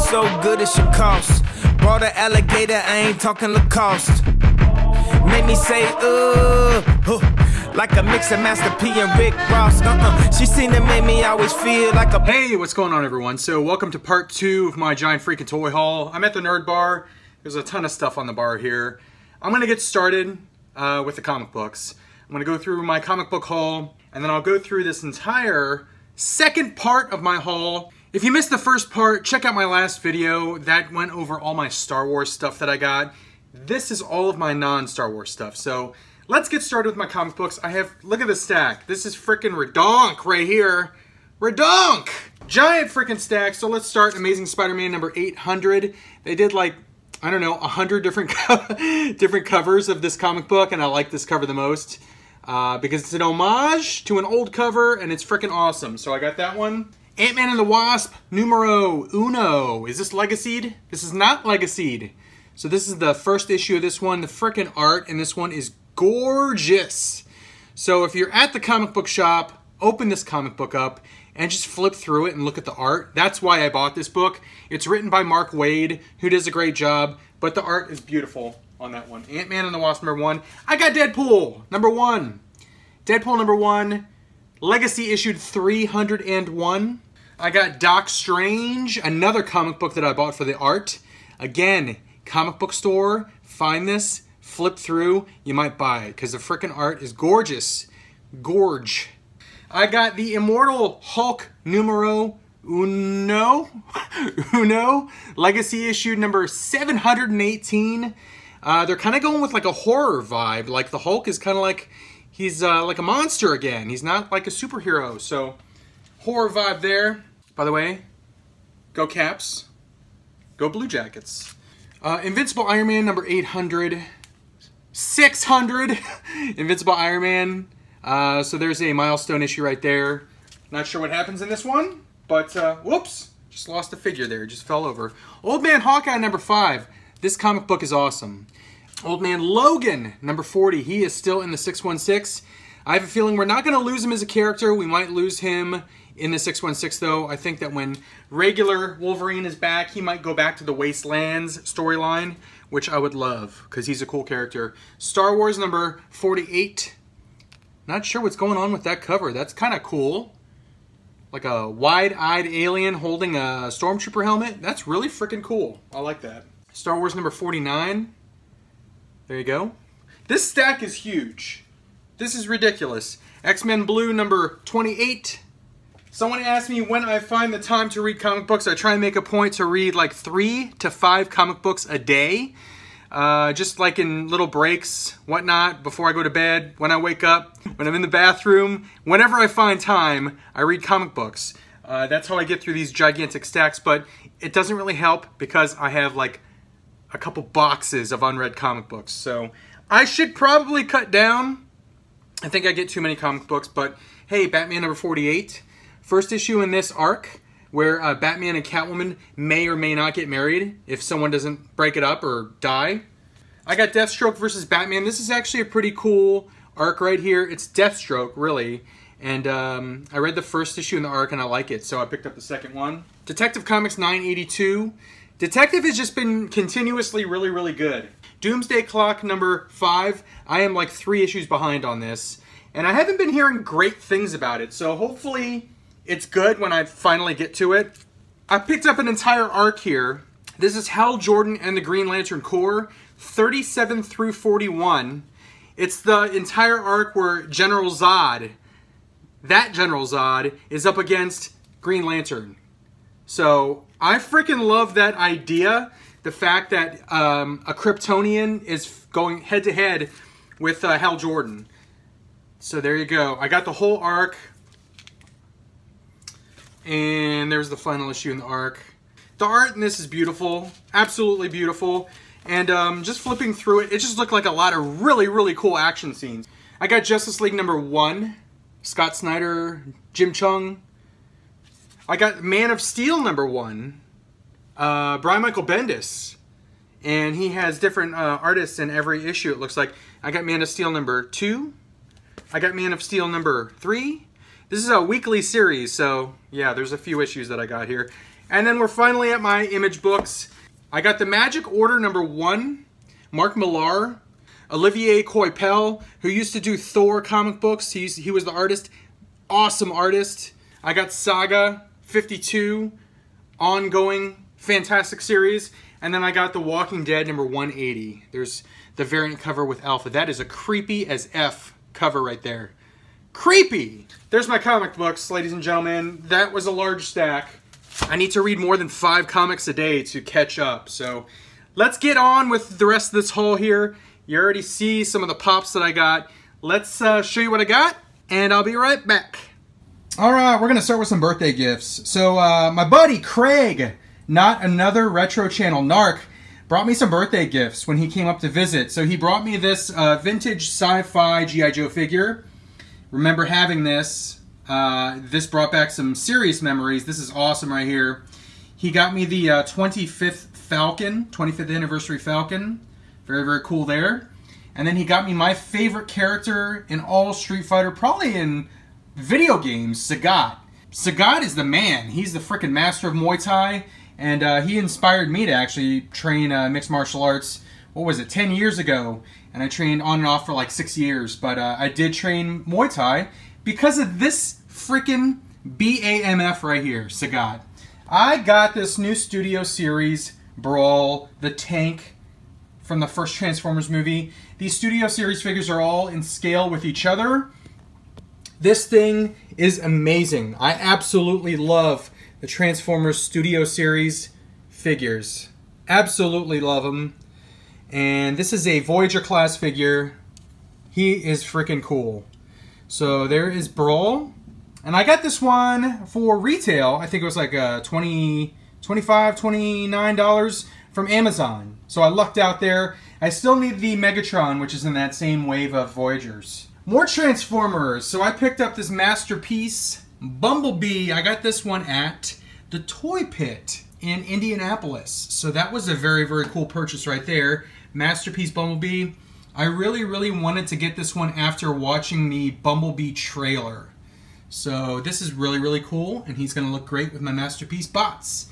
so good it should cost. Bought an alligator, I ain't talking Lacoste. Made me say, like a mix of Master P and Rick Ross. She seen it, made me always feel like a... Hey, what's going on, everyone? So welcome to part 2 of my Giant Freakin Toy Haul. I'm at the Nerd Bar. There's a ton of stuff on the bar here. I'm gonna get started with the comic books. I'm gonna go through my comic book haul, and then I'll go through this entire second part of my haul. If you missed the first part, check out my last video. That went over all my Star Wars stuff that I got. This is all of my non-Star Wars stuff. So let's get started with my comic books. Look at the stack. This is freaking redonk right here. Redonk! Giant freaking stack. So let's start Amazing Spider-Man number 800. They did like, I don't know, 100 different different covers of this comic book, and I like this cover the most because it's an homage to an old cover, and it's freaking awesome. So I got that one. Ant-Man and the Wasp, numero uno. Is this Legacied? This is not Legacied. So this is the first issue of this one. The frickin' art in this one is gorgeous. So if you're at the comic book shop, open this comic book up and just flip through it and look at the art. That's why I bought this book. It's written by Mark Waid, who does a great job, but the art is beautiful on that one. Ant-Man and the Wasp number 1. I got Deadpool number 1. Deadpool number 1. Legacy issued 301. I got Doc Strange, another comic book that I bought for the art. Again, comic book store, find this, flip through, you might buy it because the frickin' art is gorgeous. Gorge. I got the Immortal Hulk numero uno. Legacy issue number 718. They're kind of going with like a horror vibe. Like the Hulk is kind of like, he's like a monster again. He's not like a superhero, so horror vibe there. By the way, go Caps, go Blue Jackets. Invincible Iron Man number 800. 600! Invincible Iron Man. So there's a milestone issue right there. Not sure what happens in this one, but whoops, just lost a figure there, just fell over. Old Man Hawkeye number 5. This comic book is awesome. Old Man Logan number 40. He is still in the 616. I have a feeling we're not going to lose him as a character. We might lose him in the 616 though. I think that when regular Wolverine is back, he might go back to the Wastelands storyline, which I would love because he's a cool character. Star Wars number 48. Not sure what's going on with that cover. That's kind of cool. Like a wide-eyed alien holding a stormtrooper helmet. That's really freaking cool. I like that. Star Wars number 49. There you go. This stack is huge. This is ridiculous. X-Men Blue number 28. Someone asked me when I find the time to read comic books. I try and make a point to read like 3 to 5 comic books a day. Just like in little breaks, whatnot, before I go to bed, when I wake up, when I'm in the bathroom. Whenever I find time, I read comic books. That's how I get through these gigantic stacks, but it doesn't really help because I have like a couple boxes of unread comic books. So I should probably cut down. I think I get too many comic books, but hey, Batman number 48. First issue in this arc where Batman and Catwoman may or may not get married if someone doesn't break it up or die. I got Deathstroke versus Batman. This is actually a pretty cool arc right here. It's Deathstroke, really. And I read the first issue in the arc and I like it, so I picked up the second one. Detective Comics 982. Detective has just been continuously really, really good. Doomsday Clock number 5. I am like 3 issues behind on this. And I haven't been hearing great things about it, so hopefully it's good when I finally get to it. I picked up an entire arc here. This is Hal Jordan and the Green Lantern Corps, 37 through 41. It's the entire arc where General Zod, that General Zod, is up against Green Lantern. So I freaking love that idea. The fact that a Kryptonian is going head to head with Hal Jordan. So there you go. I got the whole arc. And there's the final issue in the arc. The art in this is beautiful. Absolutely beautiful. And just flipping through it, it just looked like a lot of really, really cool action scenes. I got Justice League number 1. Scott Snyder, Jim Chung. I got Man of Steel number 1. Brian Michael Bendis. And he has different artists in every issue, it looks like. I got Man of Steel number 2. I got Man of Steel number 3. This is a weekly series, so yeah, there's a few issues that I got here. And then we're finally at my image books. I got the Magic Order #1, Mark Millar, Olivier Coipel, who used to do Thor comic books. He was the artist. Awesome artist. I got Saga 52, ongoing, fantastic series. And then I got The Walking Dead #180. There's the variant cover with Alpha. That is a creepy as F cover right there. Creepy! There's my comic books, ladies and gentlemen. That was a large stack. I need to read more than 5 comics a day to catch up. So let's get on with the rest of this haul here. You already see some of the pops that I got. Let's show you what I got, and I'll be right back. All right, we're going to start with some birthday gifts. So my buddy Craig, not another retro channel narc, brought me some birthday gifts when he came up to visit. So he brought me this vintage sci-fi G.I. Joe figure. Remember having this. This brought back some serious memories. This is awesome right here. He got me the 25th Falcon, 25th anniversary Falcon. Very, very cool there. And then he got me my favorite character in all Street Fighter, probably in video games, Sagat. Sagat is the man. He's the freaking master of Muay Thai. And he inspired me to actually train mixed martial arts, what was it, 10 years ago. And I trained on and off for like 6 years. But I did train Muay Thai because of this freaking BAMF right here, Sagat. I got this new Studio Series Brawl, the tank from the first Transformers movie. These Studio Series figures are all in scale with each other. This thing is amazing. I absolutely love the Transformers Studio Series figures. Absolutely love them. And this is a Voyager class figure. He is freaking cool. So there is Brawl. And I got this one for retail. I think it was like $25, $29 from Amazon. So I lucked out there. I still need the Megatron, which is in that same wave of Voyagers. More Transformers. So I picked up this masterpiece, Bumblebee. I got this one at the Toy Pit in Indianapolis. So that was a very, very cool purchase right there. Masterpiece Bumblebee. I really, really wanted to get this one after watching the Bumblebee trailer. So this is really, really cool, and he's going to look great with my Masterpiece bots.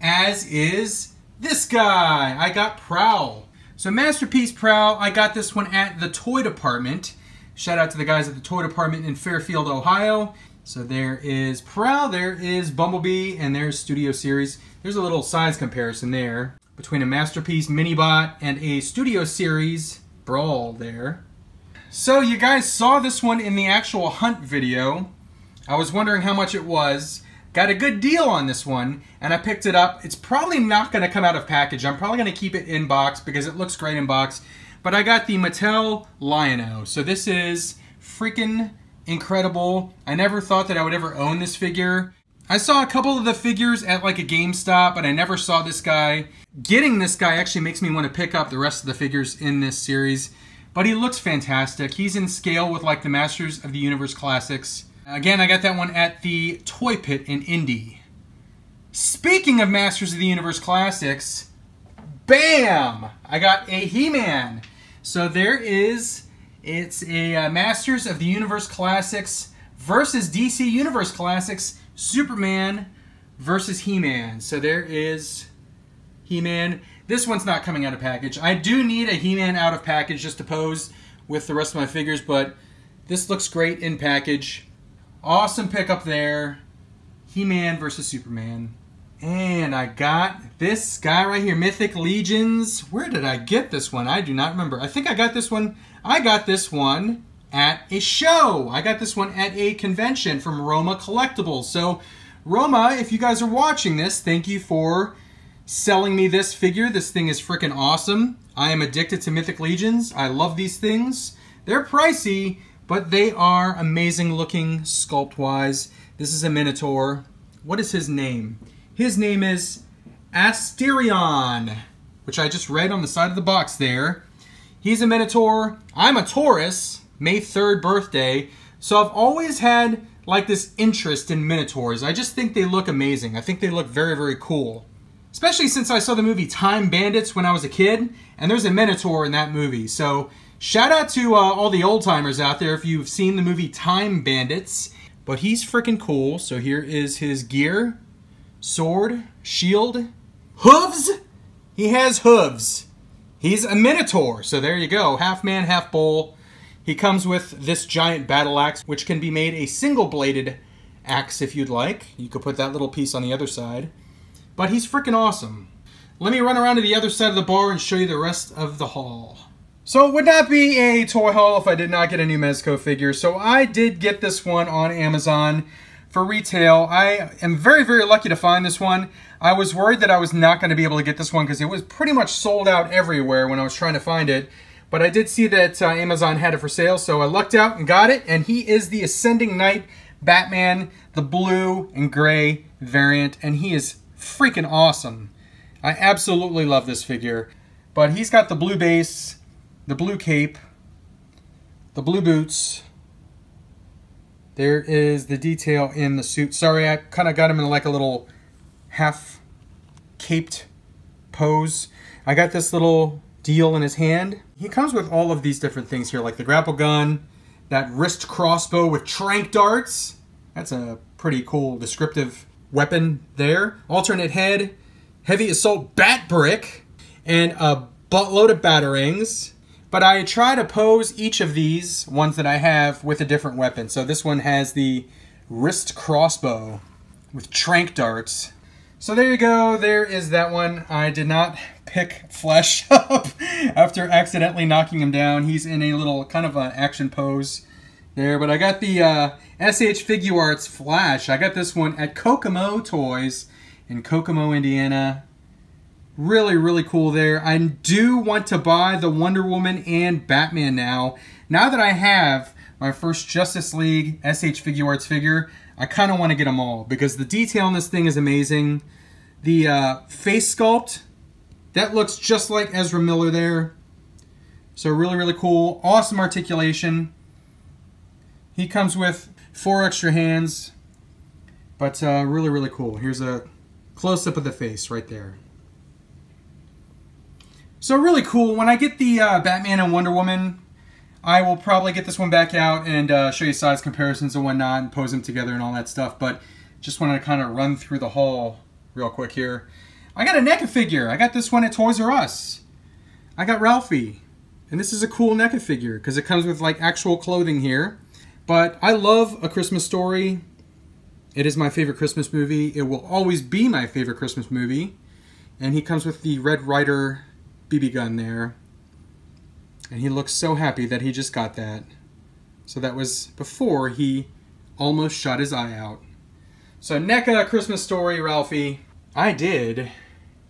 As is this guy. I got Prowl. So Masterpiece Prowl, I got this one at the Toy Department. Shout out to the guys at the Toy Department in Fairfield, Ohio. So there is Prowl, there is Bumblebee, and there's Studio Series. There's a little size comparison there between a Masterpiece Minibot and a Studio Series Brawl there. So you guys saw this one in the actual hunt video. I was wondering how much it was. Got a good deal on this one, and I picked it up. It's probably not going to come out of package. I'm probably going to keep it in box because it looks great in box. But I got the Mattel Lion-O. So this is freaking incredible. I never thought that I would ever own this figure. I saw a couple of the figures at like a GameStop, but I never saw this guy. Getting this guy actually makes me want to pick up the rest of the figures in this series. But he looks fantastic. He's in scale with like the Masters of the Universe Classics. Again, I got that one at the Toy Pit in Indy. Speaking of Masters of the Universe Classics, bam! I got a He-Man. So there is, it's a Masters of the Universe Classics versus DC Universe Classics, Superman versus He-Man. So there is He-Man. This one's not coming out of package. I do need a He-Man out of package just to pose with the rest of my figures, but this looks great in package. Awesome pickup there. He-Man versus Superman. And I got this guy right here, Mythic Legions. Where did I get this one? I do not remember. I think I got this one. I got this one at a show. I got this one at a convention from Roma Collectibles. So, Roma, if you guys are watching this, thank you for selling me this figure. This thing is freaking awesome. I am addicted to Mythic Legions. I love these things. They're pricey, but they are amazing looking sculpt-wise. This is a Minotaur. What is his name? His name is Asterion, which I just read on the side of the box there. He's a Minotaur. I'm a Taurus, May 3rd birthday. So I've always had like this interest in Minotaurs. I just think they look amazing. I think they look very, very cool. Especially since I saw the movie Time Bandits when I was a kid, and there's a Minotaur in that movie. So shout out to all the old timers out there if you've seen the movie Time Bandits. But he's freaking cool. So here is his gear. sword, shield, hooves. He has hooves. He's a Minotaur, so there you go. Half man, half bull. He comes with this giant battle axe, which can be made a single-bladed axe if you'd like. You could put that little piece on the other side. But he's freaking awesome. Let me run around to the other side of the bar and show you the rest of the haul. So it would not be a toy haul if I did not get a new Mezco figure. So I did get this one on Amazon for retail. I am very, very lucky to find this one. I was worried that I was not going to be able to get this one because it was pretty much sold out everywhere when I was trying to find it. But I did see that Amazon had it for sale, so I lucked out and got it. And he is the Ascending Knight Batman, the blue and gray variant. And he is freaking awesome. I absolutely love this figure. But he's got the blue base, the blue cape, the blue boots. There is the detail in the suit. Sorry, I kind of got him in like a little half caped pose. I got this little deal in his hand. He comes with all of these different things here, like the grapple gun, that wrist crossbow with tranq darts. That's a pretty cool descriptive weapon there. Alternate head, heavy assault bat brick, and a buttload of batarangs. But I try to pose each of these ones that I have with a different weapon. So this one has the wrist crossbow with tranq darts. So there you go, there is that one. I did not pick Flesh up after accidentally knocking him down. He's in a little kind of an action pose there. But I got the SH Figuarts Flash. I got this one at Kokomo Toys in Kokomo, Indiana. Really, really cool there. I do want to buy the Wonder Woman and Batman now. Now that I have my first Justice League SH Figuarts figure, I kind of want to get them all because the detail in this thing is amazing. The face sculpt, that looks just like Ezra Miller there. So really, really cool. Awesome articulation. He comes with 4 extra hands, but really, really cool. Here's a close-up of the face right there. So really cool. When I get the Batman and Wonder Woman, I will probably get this one back out and show you size comparisons and whatnot and pose them together and all that stuff. But just wanted to kind of run through the haul real quick here. I got a NECA figure. I got this one at Toys R Us. I got Ralphie. And this is a cool NECA figure because it comes with like actual clothing here. But I love A Christmas Story. It is my favorite Christmas movie. It will always be my favorite Christmas movie. And he comes with the Red Ryder BB gun there. And he looks so happy that he just got that. So that was before he almost shot his eye out. So NECA, Christmas Story, Ralphie. I did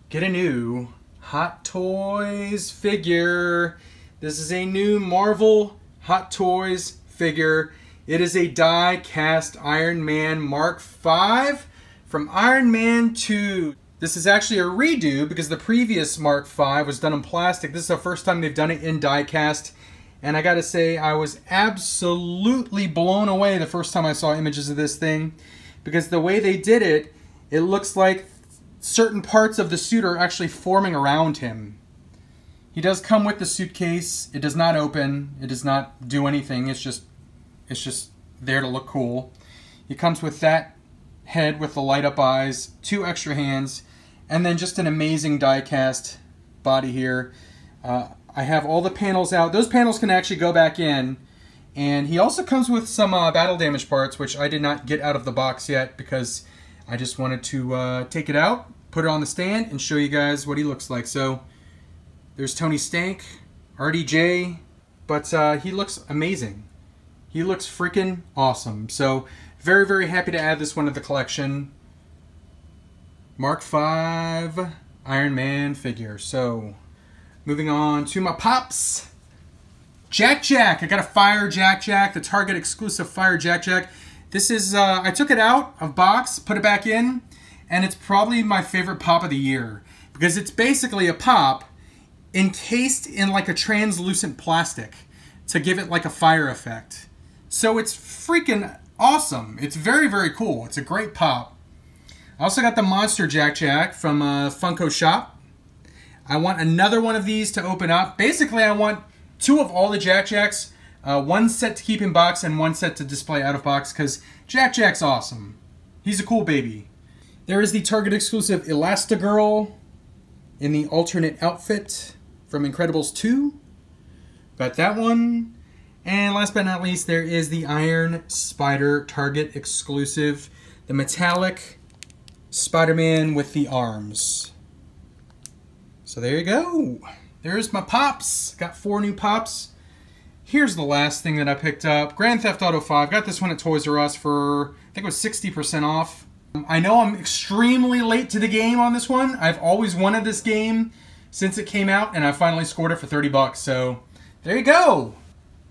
get a new Hot Toys figure. This is a new Marvel Hot Toys figure. It is a die-cast Iron Man Mark V from Iron Man 2. This is actually a redo because the previous Mark V was done in plastic. This is the first time they've done it in die-cast. And I gotta say, I was absolutely blown away the first time I saw images of this thing. Because the way they did it, it looks like certain parts of the suit are actually forming around him. He does come with the suitcase. It does not open. It does not do anything. It's just there to look cool. He comes with that head with the light up eyes, 2 extra hands, and then just an amazing die-cast body here. I have all the panels out. Those panels can actually go back in. And he also comes with some battle damage parts, which I did not get out of the box yet because I just wanted to take it out, put it on the stand, and show you guys what he looks like. So there's Tony Stank, RDJ, but he looks amazing. He looks freaking awesome. So very, very happy to add this one to the collection. Mark V Iron Man figure. So moving on to my pops. Jack Jack. I got a Fire Jack Jack, the Target exclusive Fire Jack Jack. This is, I took it out of box, put it back in, and it's probably my favorite pop of the year. Because it's basically a pop encased in like a translucent plastic to give it like a fire effect. So it's freaking awesome. It's very, very cool. It's a great pop. I also got the Monster Jack Jack from Funko Shop. I want another one of these to open up. Basically, I want 2 of all the Jack Jacks, 1 set to keep in box and 1 set to display out of box because Jack Jack's awesome. He's a cool baby. There is the Target exclusive Elastigirl in the alternate outfit from Incredibles 2. Got that one. And last but not least, there is the Iron Spider Target exclusive, the metallic Spider-Man with the arms. So there you go. There's my pops. Got 4 new pops. Here's the last thing that I picked up. Grand Theft Auto 5. Got this one at Toys R Us for, I think it was 60% off. I know I'm extremely late to the game on this one. I've always wanted this game since it came out, and I finally scored it for 30 bucks. So there you go.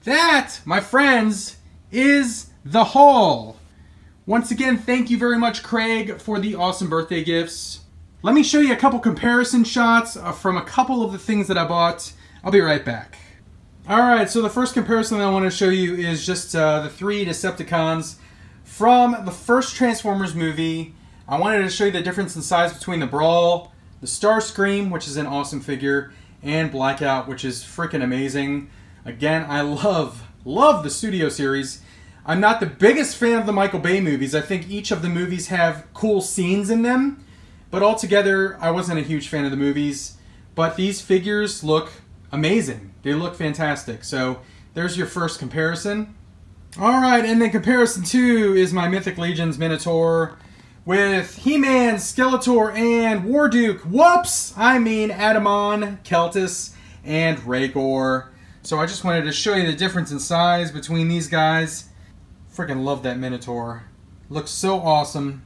That, my friends, is the haul. Once again, thank you very much, Craig, for the awesome birthday gifts. Let me show you a couple comparison shots from a couple of the things that I bought. I'll be right back. Alright, so the first comparison that I want to show you is just the 3 Decepticons from the first Transformers movie. I wanted to show you the difference in size between the Brawl, the Starscream, which is an awesome figure, and Blackout, which is freaking amazing. Again, I love the Studio series. I'm not the biggest fan of the Michael Bay movies. I think each of the movies have cool scenes in them. But altogether, I wasn't a huge fan of the movies. But these figures look amazing. They look fantastic. So there's your first comparison. Alright, and then comparison 2 is my Mythic Legions Minotaur with He-Man, Skeletor, and Warduke. Whoops! I mean Adamon, Keltis, and Rhaegor. So I just wanted to show you the difference in size between these guys. Freaking love that Minotaur. Looks so awesome.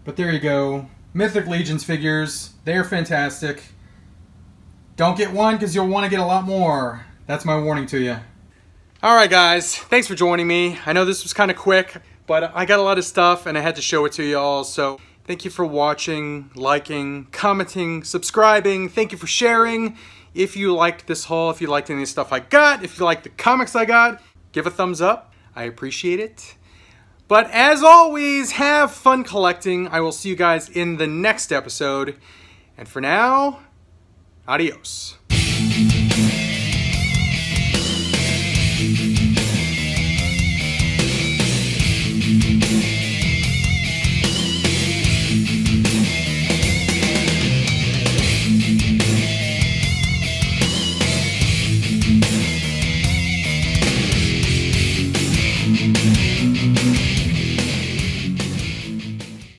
But there you go. Mythic Legions figures. They are fantastic. Don't get one because you'll want to get a lot more. That's my warning to you. Alright guys, thanks for joining me. I know this was kind of quick, but I got a lot of stuff and I had to show it to you all. So thank you for watching, liking, commenting, subscribing. Thank you for sharing. If you liked this haul, if you liked any of the stuff I got, if you liked the comics I got, give a thumbs up. I appreciate it. But as always, have fun collecting. I will see you guys in the next episode. And for now, adios.